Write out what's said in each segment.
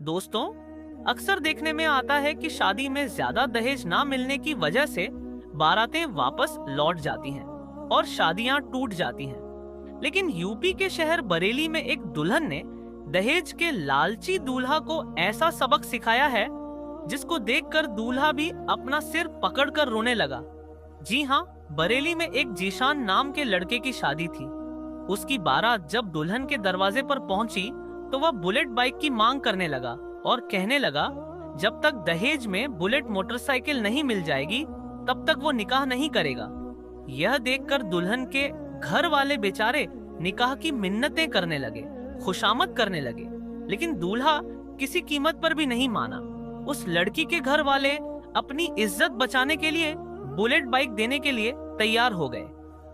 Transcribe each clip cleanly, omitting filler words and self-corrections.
दोस्तों, अक्सर देखने में आता है कि शादी में ज्यादा दहेज ना मिलने की वजह से बारातें वापस लौट जाती हैं और शादियां टूट जाती हैं। लेकिन यूपी के शहर बरेली में एक दुल्हन ने दहेज के लालची दूल्हा को ऐसा सबक सिखाया है जिसको देखकर दूल्हा भी अपना सिर पकड़कर रोने लगा। जी हाँ, बरेली में एक जीशान नाम के लड़के की शादी थी। उसकी बारात जब दुल्हन के दरवाजे पर पहुंची तो वह बुलेट बाइक की मांग करने लगा और कहने लगा जब तक दहेज में बुलेट मोटरसाइकिल नहीं मिल जाएगी तब तक वो निकाह नहीं करेगा। यह देखकर दुल्हन के घर वाले बेचारे निकाह की मिन्नतें करने लगे, खुशामद करने लगे, लेकिन दूल्हा किसी कीमत पर भी नहीं माना। उस लड़की के घर वाले अपनी इज्जत बचाने के लिए बुलेट बाइक देने के लिए तैयार हो गए।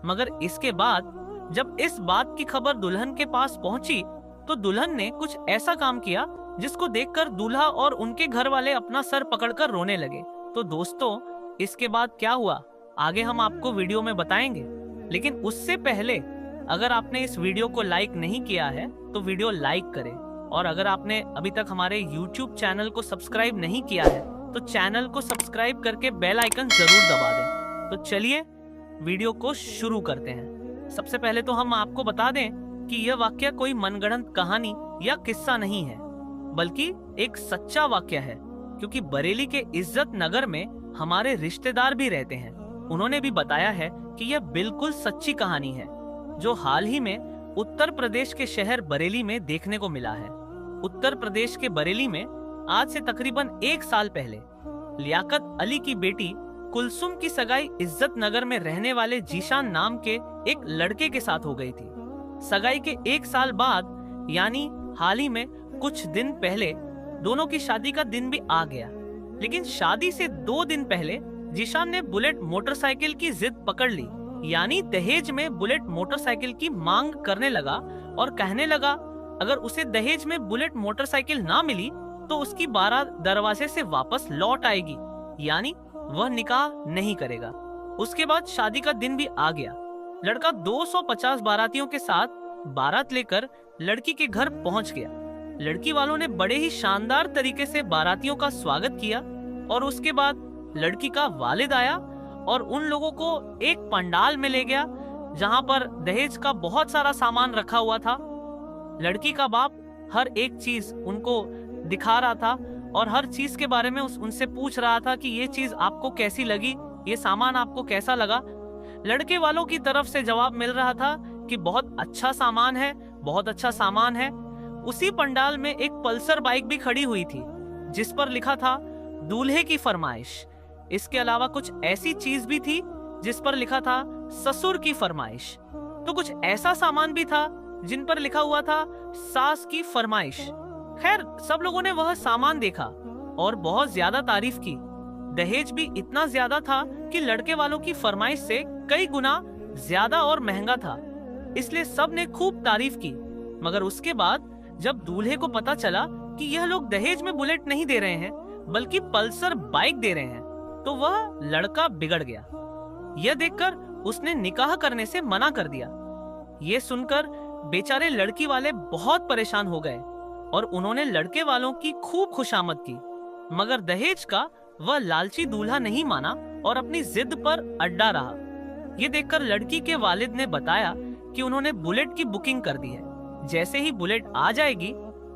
मगर इसके बाद जब इस बात की खबर दुल्हन के पास पहुंची तो दुल्हन ने कुछ ऐसा काम किया जिसको देखकर दूल्हा और उनके घर वाले अपना सर पकड़कर रोने लगे। तो दोस्तों, इसके बाद क्या हुआ आगे हम आपको वीडियो में बताएंगे। लेकिन उससे पहले अगर आपने इस वीडियो को लाइक नहीं किया है तो वीडियो लाइक करें, और अगर आपने अभी तक हमारे YouTube चैनल को सब्सक्राइब नहीं किया है तो चैनल को सब्सक्राइब करके बेल आइकन जरूर दबा दें। तो चलिए वीडियो को शुरू करते हैं। सबसे पहले तो हम आपको बता दें कि यह वाक्य कोई मनगढ़ंत कहानी या किस्सा नहीं है, बल्कि एक सच्चा वाक्य है, क्योंकि बरेली के इज्जत नगर में हमारे रिश्तेदार भी रहते हैं। उन्होंने भी बताया है कि यह बिल्कुल सच्ची कहानी है जो हाल ही में उत्तर प्रदेश के शहर बरेली में देखने को मिला है। उत्तर प्रदेश के बरेली में आज से तकरीबन 1 साल पहले लियाकत अली की बेटी कुलसुम की सगाई इज्जत नगर में रहने वाले जीशान नाम के एक लड़के के साथ हो गई थी। सगाई के 1 साल बाद यानी हाल ही में कुछ दिन पहले दोनों की शादी का दिन भी आ गया। लेकिन शादी से 2 दिन पहले जीशान ने बुलेट मोटरसाइकिल की जिद पकड़ ली, यानी दहेज में बुलेट मोटरसाइकिल की मांग करने लगा और कहने लगा अगर उसे दहेज में बुलेट मोटरसाइकिल ना मिली तो उसकी बारात दरवाजे से वापस लौट आएगी, यानी वह निकाह नहीं करेगा। उसके बाद शादी का दिन भी आ गया। लड़का 250 बारातियों के साथ बारात लेकर लड़की के घर पहुंच गया। लड़की वालों ने बड़े ही शानदार तरीके से बारातियों का स्वागत किया और उसके बाद लड़की का वालिद आया और उन लोगों को एक पंडाल में ले गया जहां पर दहेज का बहुत सारा सामान रखा हुआ था। लड़की का बाप हर एक चीज उनको दिखा रहा था और हर चीज के बारे में उनसे पूछ रहा था कि ये चीज आपको कैसी लगी, ये सामान आपको कैसा लगा। लड़के वालों की तरफ से जवाब मिल रहा था कि बहुत अच्छा सामान है, बहुत अच्छा सामान है। उसी पंडाल में एक पल्सर बाइक भी खड़ी हुई थी जिस पर लिखा था दूल्हे की फरमाइश। इसके अलावा कुछ ऐसी चीज भी थी जिस पर लिखा था ससुर की फरमाइश। तो कुछ ऐसा सामान भी था जिन पर लिखा हुआ था सास की फरमाइश। खैर, सब लोगों ने वह सामान देखा और बहुत ज्यादा तारीफ की। दहेज भी इतना ज्यादा था कि लड़के वालों की फरमाइश से कई गुना ज्यादा और महंगा था, इसलिए सब ने खूब तारीफ की। मगर उसके बाद जब दूल्हे को पता चला कि यह लोग दहेज में बुलेट नहीं दे रहे हैं बल्कि पल्सर बाइक दे रहे हैं तो वह लड़का बिगड़ गया। यह देखकर उसने निकाह करने से मना कर दिया। यह सुनकर बेचारे लड़की वाले बहुत परेशान हो गए और उन्होंने लड़के वालों की खूब खुशामद की, मगर दहेज का वह लालची दूल्हा नहीं माना और अपनी जिद पर अड्डा रहा। ये देखकर लड़की के वालिद ने बताया कि उन्होंने बुलेट की बुकिंग कर दी है, जैसे ही बुलेट आ जाएगी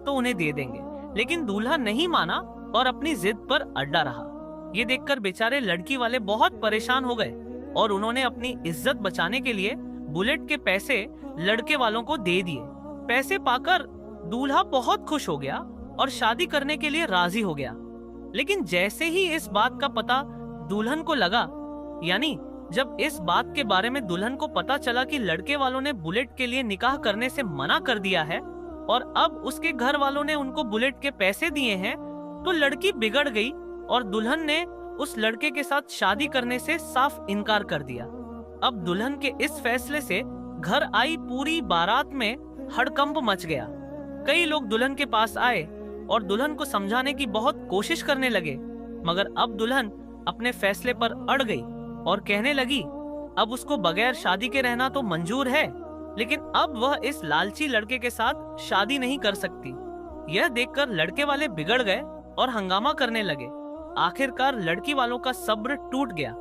तो उन्हें दे देंगे। लेकिन दूल्हा नहीं माना और अपनी जिद पर अड्डा रहा। ये देखकर बेचारे लड़की वाले बहुत परेशान हो गए और उन्होंने अपनी इज्जत बचाने के लिए बुलेट के पैसे लड़के वालों को दे दिए। पैसे पाकर दूल्हा बहुत खुश हो गया और शादी करने के लिए राजी हो गया। लेकिन जैसे ही इस बात का पता दुल्हन को लगा, यानी जब इस बात के बारे में दुल्हन को पता चला कि लड़के वालों ने बुलेट के लिए निकाह करने से मना कर दिया है और अब उसके घर वालों ने उनको बुलेट के पैसे दिए हैं, तो लड़की बिगड़ गई और दुल्हन ने उस लड़के के साथ शादी करने से साफ इनकार कर दिया। अब दुल्हन के इस फैसले से घर आई पूरी बारात में हड़कंप मच गया। कई लोग दुल्हन के पास आए और दुल्हन को समझाने की बहुत कोशिश करने लगे, मगर अब दुल्हन अपने फैसले पर अड़ गई और कहने लगी अब उसको बगैर शादी के रहना तो मंजूर है, लेकिन अब वह इस लालची लड़के के साथ शादी नहीं कर सकती। यह देखकर लड़के वाले बिगड़ गए और हंगामा करने लगे। आखिरकार लड़की वालों का सब्र टूट गया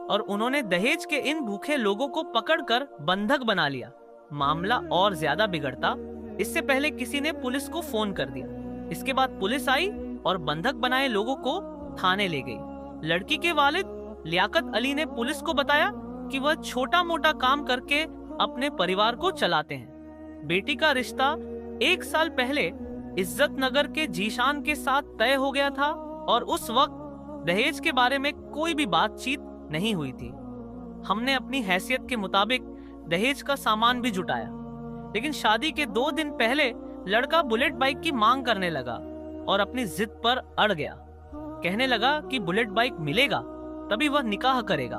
और उन्होंने दहेज के इन भूखे लोगों को पकड़कर बंधक बना लिया। मामला और ज्यादा बिगड़ता इससे पहले किसी ने पुलिस को फोन कर दिया। इसके बाद पुलिस आई और बंधक बनाए लोगों को थाने ले गई। लड़की के वालिद लियाकत अली ने पुलिस को बताया कि वह छोटा मोटा काम करके अपने परिवार को चलाते हैं। बेटी का रिश्ता 1 साल पहले इज्जत नगर के जीशान के साथ तय हो गया था और उस वक्त दहेज के बारे में कोई भी बातचीत नहीं हुई थी। हमने अपनी हैसियत के मुताबिक दहेज का सामान भी जुटाया, लेकिन शादी के 2 दिन पहले लड़का बुलेट बाइक की मांग करने लगा और अपनी जिद पर अड़ गया। कहने लगा कि बुलेट बाइक मिलेगा तभी वह निकाह करेगा।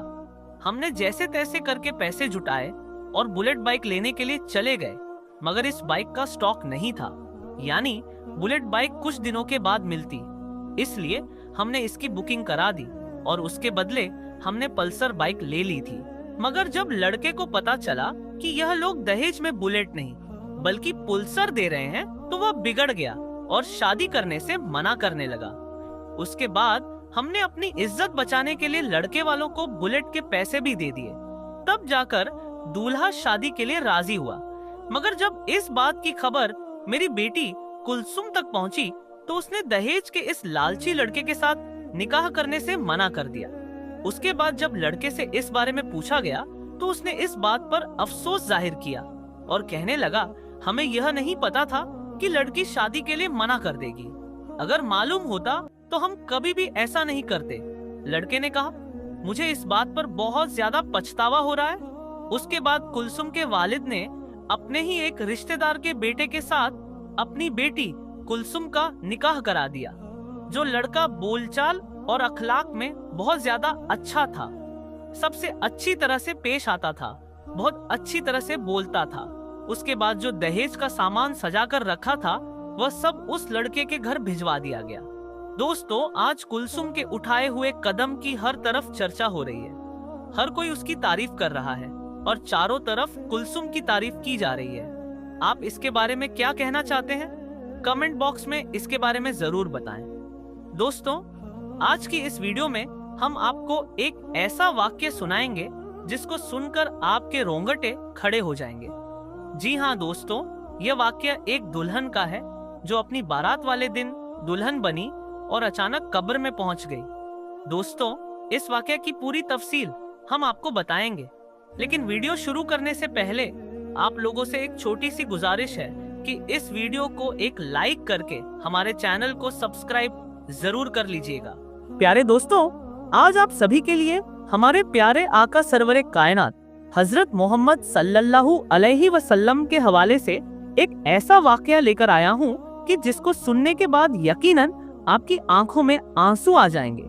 हमने जैसे तैसे करके पैसे जुटाए और बुलेट बाइक लेने के लिए चले गए, मगर इस बाइक का स्टॉक नहीं था, यानी बुलेट बाइक कुछ दिनों के बाद मिलती। इसलिए हमने इसकी बुकिंग करा दी और उसके बदले हमने पल्सर बाइक ले ली थी। मगर जब लड़के को पता चला कि यह लोग दहेज में बुलेट नहीं बल्कि पल्सर दे रहे हैं, तो वह बिगड़ गया और शादी करने से मना करने लगा। उसके बाद हमने अपनी इज्जत बचाने के लिए लड़के वालों को बुलेट के पैसे भी दे दिए। तब जाकर दूल्हा शादी के लिए राजी हुआ। मगर जब इस बात की खबर मेरी बेटी कुलसुम तक पहुंची तो उसने दहेज के इस लालची लड़के के साथ निकाह करने से मना कर दिया। उसके बाद जब लड़के से इस बारे में पूछा गया तो उसने इस बात पर अफसोस जाहिर किया और कहने लगा, हमें यह नहीं पता था कि लड़की शादी के लिए मना कर देगी। अगर मालूम होता तो हम कभी भी ऐसा नहीं करते। लड़के ने कहा, मुझे इस बात पर बहुत ज्यादा पछतावा हो रहा है। उसके बाद कुलसुम के वालिद ने अपने ही एक रिश्तेदार के बेटे के साथ अपनी बेटी कुलसुम का निकाह करा दिया। जो लड़का बोलचाल और अखलाक में बहुत ज्यादा अच्छा था, सबसे अच्छी तरह से पेश आता था, बहुत अच्छी तरह से बोलता था। उसके बाद जो दहेज का सामान सजा कर रखा था वह सब उस लड़के के घर भिजवा दिया गया। दोस्तों, आज कुलसुम के उठाए हुए कदम की हर तरफ चर्चा हो रही है। हर कोई उसकी तारीफ कर रहा है और चारों तरफ कुलसुम की तारीफ की जा रही है। आप इसके बारे में क्या कहना चाहते हैं? कमेंट बॉक्स में इसके बारे में जरूर बताएं। दोस्तों, आज की इस वीडियो में हम आपको एक ऐसा वाक्य सुनाएंगे जिसको सुनकर आपके रोंगटे खड़े हो जाएंगे। जी हाँ दोस्तों, यह वाक्य एक दुल्हन का है जो अपनी बारात वाले दिन दुल्हन बनी और अचानक कब्र में पहुंच गई। दोस्तों, इस वाक्य की पूरी तफसील हम आपको बताएंगे, लेकिन वीडियो शुरू करने से पहले आप लोगों से एक छोटी सी गुजारिश है कि इस वीडियो को एक लाइक करके हमारे चैनल को सब्सक्राइब जरूर कर लीजिएगा। प्यारे दोस्तों, आज आप सभी के लिए हमारे प्यारे आका सरवरे कायनात हजरत मोहम्मद सल्लल्लाहु अलैहि वसल्लम के हवाले से एक ऐसा वाकया लेकर आया हूँ कि जिसको सुनने के बाद यकीनन आपकी आंखों में आंसू आ जाएंगे।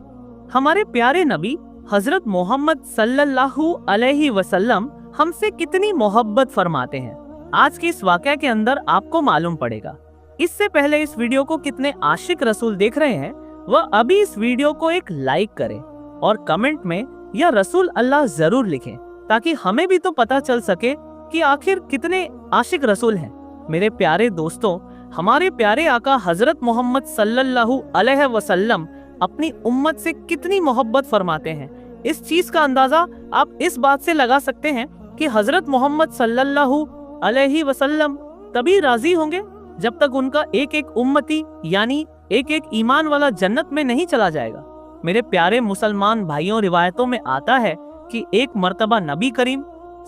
हमारे प्यारे नबी हजरत मोहम्मद सल्लल्लाहु अलैहि वसल्लम हमसे कितनी मोहब्बत फरमाते हैं, आज की इस वाकया के अंदर आपको मालूम पड़ेगा। इससे पहले इस वीडियो को कितने आशिक रसूल देख रहे हैं, वह अभी इस वीडियो को एक लाइक करें और कमेंट में या रसूल अल्लाह जरूर लिखें, ताकि हमें भी तो पता चल सके कि आखिर कितने आशिक रसूल हैं। मेरे प्यारे दोस्तों, हमारे प्यारे आका हजरत मोहम्मद सल्लल्लाहु अलैहि वसल्लम अपनी उम्मत से कितनी मोहब्बत फरमाते हैं। इस चीज का अंदाजा आप इस बात से लगा सकते हैं कि हजरत मोहम्मद सल्लल्लाहु अलैहि वसल्लम तभी राजी होंगे जब तक उनका एक एक उम्मती यानी एक एक ईमान वाला जन्नत में नहीं चला जाएगा। मेरे प्यारे मुसलमान भाइयों, रिवायतों में आता है कि एक मर्तबा नबी करीम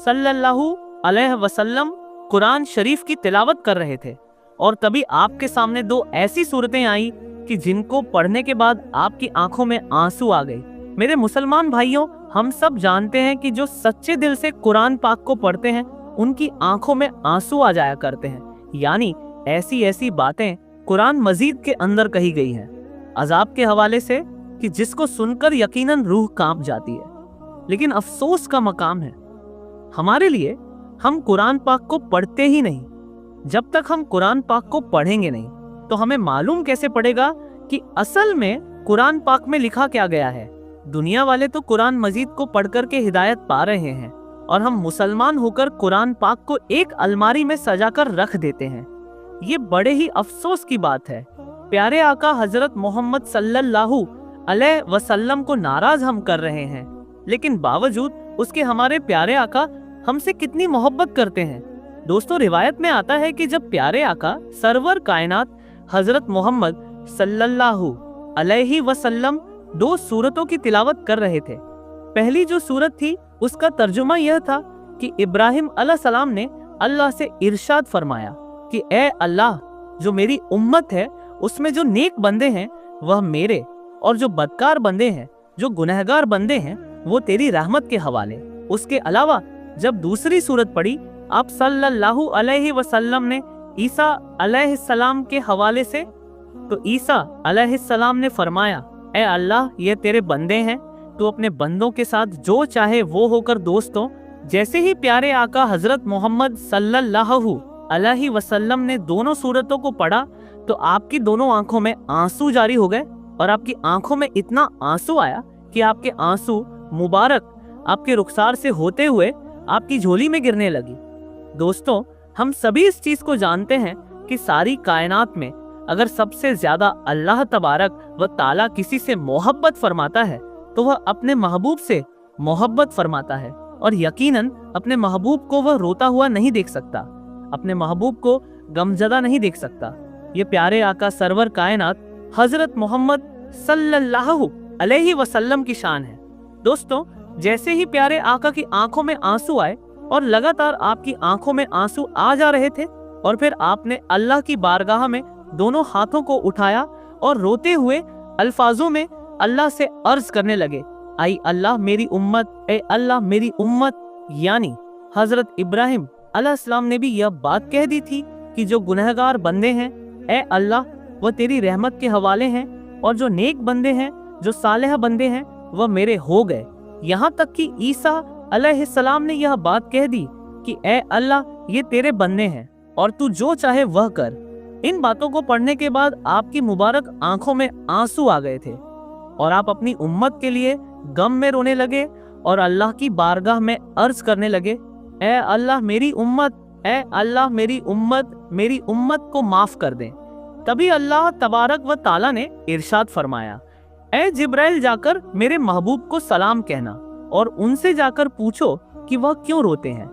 सल्लल्लाहु अलैहि वसल्लम कुरान शरीफ की तिलावत कर रहे थे और तभी आपके सामने 2 ऐसी सूरतें आई कि जिनको पढ़ने के बाद आपकी आंखों में आंसू आ गए। मेरे मुसलमान भाइयों, हम सब जानते हैं कि जो सच्चे दिल से कुरान पाक को पढ़ते हैं उनकी आंखों में आंसू आ जाया करते हैं। यानी ऐसी ऐसी बातें कुरान मजीद के अंदर कही गई हैं अजाब के हवाले से कि जिसको सुनकर यकीनन रूह कांप जाती है। लेकिन अफसोस का मकाम है हमारे लिए, हम कुरान पाक को पढ़ते ही नहीं। जब तक हम कुरान पाक को पढ़ेंगे नहीं तो हमें मालूम कैसे पड़ेगा कि असल में कुरान पाक में लिखा क्या गया है। दुनिया वाले तो कुरान मजीद को पढ़कर के हिदायत पा रहे हैं और हम मुसलमान होकर कुरान पाक को एक अलमारी में सजाकर रख देते हैं। ये बड़े ही अफसोस की बात है। प्यारे आका हजरत मोहम्मद सल्लल्लाहु अलैहि वसल्लम को नाराज हम कर रहे हैं, लेकिन बावजूद उसके हमारे प्यारे आका हमसे कितनी मोहब्बत करते हैं। दोस्तों, रिवायत में आता है कि जब प्यारे आका सरवर कायनात हजरत मोहम्मद सल्लल्लाहु अलैहि वसल्लम 2 सूरतों की तिलावत कर रहे थे। पहली जो सूरत थी उसका तर्जुमा यह था कि इब्राहिम अलैहिस्सलाम ने अल्लाह से इरशाद फरमाया कि ए अल्लाह, जो मेरी उम्मत है उसमें जो नेक बंदे हैं वह मेरे, और जो बदकार बंदे हैं, जो गुनहगार बंदे हैं, वो तेरी रहमत के हवाले। उसके अलावा जब दूसरी सूरत पढ़ी, आप सल्लल्लाहु अलैहि वसल्लम ने ईसा अलैहिस्सलाम के हवाले से, तो ईसा अलैहिस्सलाम ने फरमाया, ए अल्लाह, ये तेरे बंदे हैं, तू अपने बंदों के साथ जो चाहे वो होकर दोस्त हो। जैसे ही प्यारे आका हजरत मोहम्मद सल्लल्लाहु अलैहि वसल्लम ने दोनों सूरतों को पढ़ा तो आपकी दोनों आंखों में आंसू जारी हो गए, और आपकी आंखों में इतना आंसू आया कि आपके आंसू मुबारक आपके रुखसार से होते हुए आपकी झोली में गिरने लगी। दोस्तों, हम सभी इस चीज को जानते हैं कि सारी कायनात में अगर सबसे ज्यादा अल्लाह तबारक व ताला किसी से मोहब्बत फरमाता है तो वह अपने महबूब से मोहब्बत फरमाता है, और यकीनन अपने महबूब को वह रोता हुआ नहीं देख सकता, अपने महबूब को गमजदा नहीं देख सकता। ये प्यारे आका सरवर कायनात हजरत मोहम्मद सल्लल्लाहु अलैहि वसल्लम की शान है। दोस्तों, जैसे ही प्यारे आका की आंखों में आंसू आए और लगातार आपकी आंखों में आंसू आ जा रहे थे, और फिर आपने अल्लाह की बारगाह में दोनों हाथों को उठाया और रोते हुए अल्फाजों में अल्लाह से अर्ज करने लगे, आई अल्लाह मेरी उम्मत, ए अल्लाह मेरी उम्मत। यानी हजरत इब्राहिम अलैहिस्सलाम ने भी यह बात कह दी थी कि जो गुनहगार बंदे हैं, ए अल्लाह, वह तेरी रहमत के हवाले हैं, और जो नेक बंदे हैं, जो सालेह बंदे हैं, वह मेरे हो गए। यहाँ तक कि ईसा अलैहिस्सलाम ने यह बात कह दी कि ए अल्लाह, ये तेरे बंदे हैं और तू जो चाहे वह कर। इन बातों को पढ़ने के बाद आपकी मुबारक आंखों में आंसू आ गए थे, और आप अपनी उम्मत के लिए गम में रोने लगे और अल्लाह की बारगाह में अर्ज करने लगे, ए अल्लाह मेरी उम्मत, ए अल्लाह मेरी उम्मत को माफ कर दे। तभी अल्लाह तबारक व ताला ने इरशाद फरमाया, ए जिब्राइल, जाकर मेरे महबूब को सलाम कहना और उनसे जाकर पूछो कि वह क्यों रोते हैं।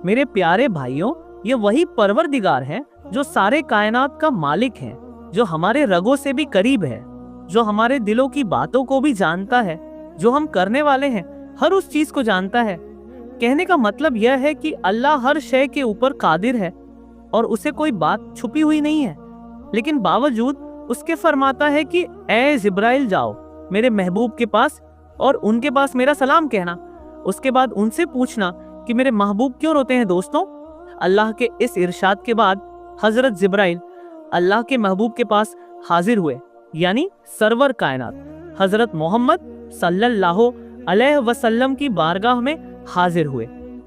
मेरे प्यारे भाइयों, ये वही परवरदिगार है जो सारे कायनात का मालिक है, जो हमारे रगों से भी करीब है, जो हमारे दिलों की बातों को भी जानता है, जो हम करने वाले हैं हर उस चीज को जानता है। कहने का मतलब यह है कि अल्लाह हर शय के ऊपर कादिर है और उसे कोई बात छुपी हुई नहीं है, लेकिन बावजूद उसके फरमाता है कि ए जिब्राइल, जाओ मेरे महबूब के पास और उनके पास मेरा सलाम कहना। उसके बाद उनसे पूछना कि मेरे महबूब क्यों रोते हैं। दोस्तों, अल्लाह के इस इरशाद के बाद हजरत जिब्राइल अल्लाह के महबूब के पास हाजिर हुए, यानी सरवर कायनात हजरत मोहम्मद सल्लल्लाहु अलैहि वसल्लम की बारगाह में हाजिर हुए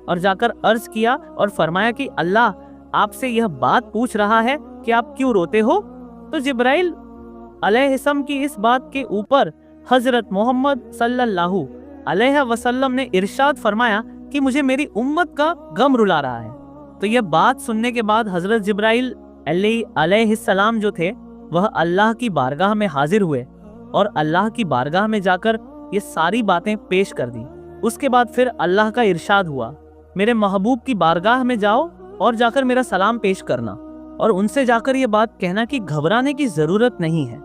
और जाकर अर्ज किया और फरमाया कि अल्लाह आपसे यह बात पूछ रहा है कि आप क्यों रोते हो। तो जिब्राइल अलैहिस्सलाम की इस बात के ऊपर हजरत मोहम्मद सल्लल्लाहु अलैहि वसल्लम ने इरशाद फरमाया कि मुझे मेरी उम्मत का गम रुला रहा है। तो यह बात सुनने के बाद हजरत जिब्राइल अलैहिस्सलाम जो थे वह अल्लाह की बारगाह में हाजिर हुए और अल्लाह की बारगाह में जाकर ये सारी बातें पेश कर दी। उसके बाद फिर अल्लाह का इरशाद हुआ, मेरे महबूब की बारगाह में जाओ और जाकर मेरा सलाम पेश करना और उनसे जाकर ये बात कहना कि घबराने की जरूरत नहीं है,